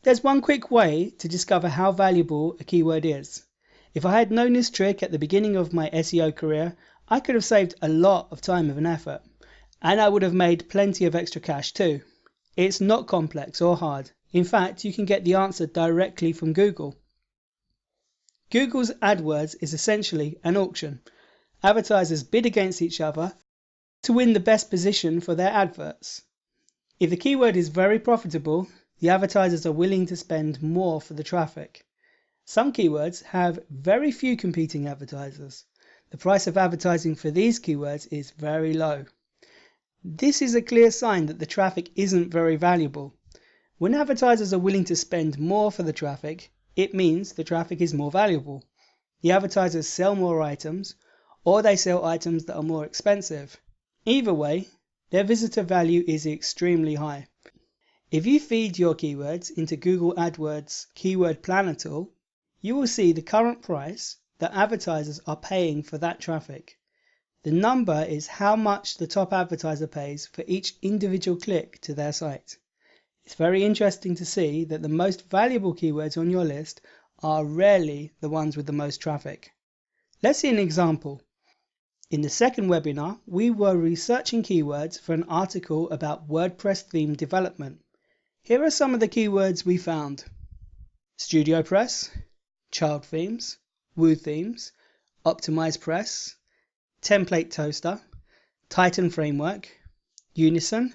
There's one quick way to discover how valuable a keyword is. If I had known this trick at the beginning of my SEO career, I could have saved a lot of time and effort, and I would have made plenty of extra cash too. It's not complex or hard. In fact, you can get the answer directly from Google. Google's AdWords is essentially an auction. Advertisers bid against each other to win the best position for their adverts. If the keyword is very profitable, the advertisers are willing to spend more for the traffic. Some keywords have very few competing advertisers. The price of advertising for these keywords is very low. This is a clear sign that the traffic isn't very valuable. When advertisers are willing to spend more for the traffic, it means the traffic is more valuable. The advertisers sell more items, or they sell items that are more expensive. Either way, their visitor value is extremely high. If you feed your keywords into Google AdWords Keyword Planner tool, you will see the current price that advertisers are paying for that traffic. The number is how much the top advertiser pays for each individual click to their site. It's very interesting to see that the most valuable keywords on your list are rarely the ones with the most traffic. Let's see an example. In the second webinar, we were researching keywords for an article about WordPress theme development. Here are some of the keywords we found: Studio Press, Child Themes, Woo Themes, Optimized Press, Template Toaster, Titan Framework, Unison,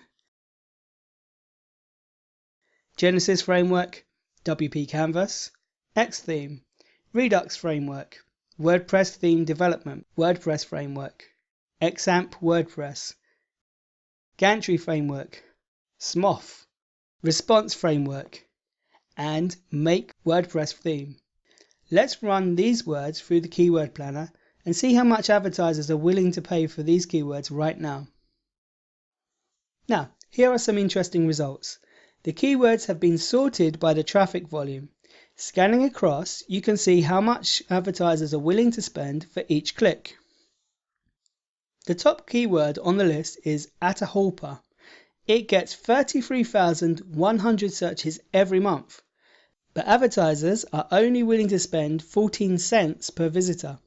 Genesis Framework, WP Canvas, X Theme, Redux Framework, WordPress Theme Development, WordPress Framework, XAMPP WordPress, Gantry Framework, Smoth, Response Framework, and Make WordPress Theme. Let's run these words through the Keyword Planner and see how much advertisers are willing to pay for these keywords right now. Now, here are some interesting results. The keywords have been sorted by the traffic volume. Scanning across, you can see how much advertisers are willing to spend for each click. The top keyword on the list is Atahualpa. It gets 33,100 searches every month, but advertisers are only willing to spend 14 cents per visitor.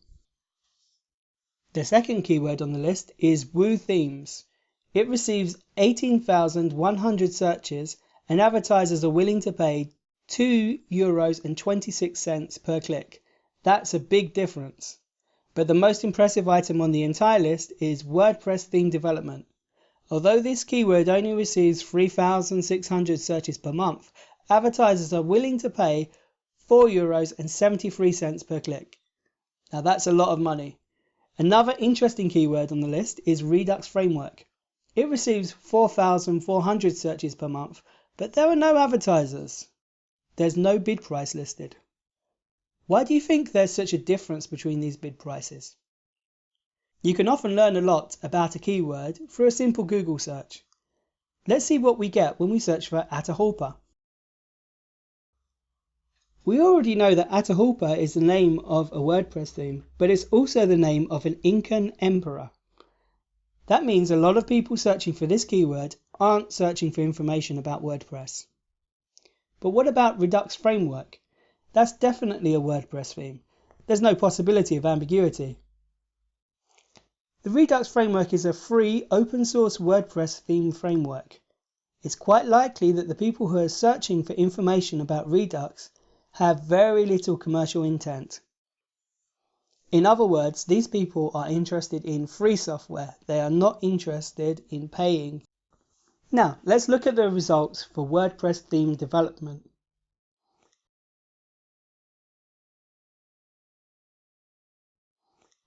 The second keyword on the list is Woo Themes. It receives 18,100 searches and advertisers are willing to pay €2.26 per click. That's a big difference. But the most impressive item on the entire list is WordPress Theme Development. Although this keyword only receives 3,600 searches per month, advertisers are willing to pay €4.73 per click. Now that's a lot of money. Another interesting keyword on the list is Redux Framework. It receives 4,400 searches per month, but there are no advertisers. There's no bid price listed. Why do you think there's such a difference between these bid prices? You can often learn a lot about a keyword through a simple Google search. Let's see what we get when we search for Atahualpa. We already know that Atahualpa is the name of a WordPress theme, but it's also the name of an Incan emperor. That means a lot of people searching for this keyword aren't searching for information about WordPress. But what about Redux Framework? That's definitely a WordPress theme. There's no possibility of ambiguity. The Redux Framework is a free open source WordPress theme framework. It's quite likely that the people who are searching for information about Redux have very little commercial intent. In other words, these people are interested in free software. They are not interested in paying. Now, let's look at the results for WordPress theme development.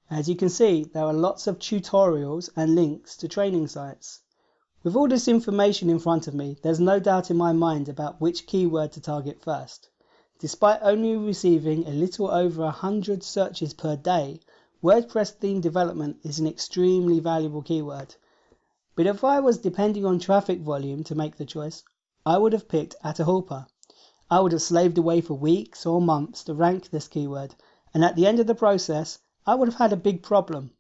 As you can see, there are lots of tutorials and links to training sites. With all this information in front of me, there's no doubt in my mind about which keyword to target first. Despite only receiving a little over 100 searches per day, WordPress theme development is an extremely valuable keyword. But if I was depending on traffic volume to make the choice, I would have picked Atahualpa. I would have slaved away for weeks or months to rank this keyword, and at the end of the process, I would have had a big problem.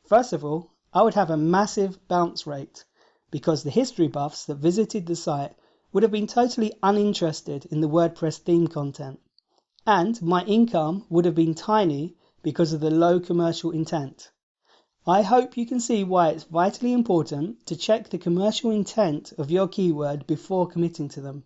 First of all, I would have a massive bounce rate, because the history buffs that visited the site would have been totally uninterested in the WordPress theme content, and my income would have been tiny because of the low commercial intent. I hope you can see why it's vitally important to check the commercial intent of your keyword before committing to them.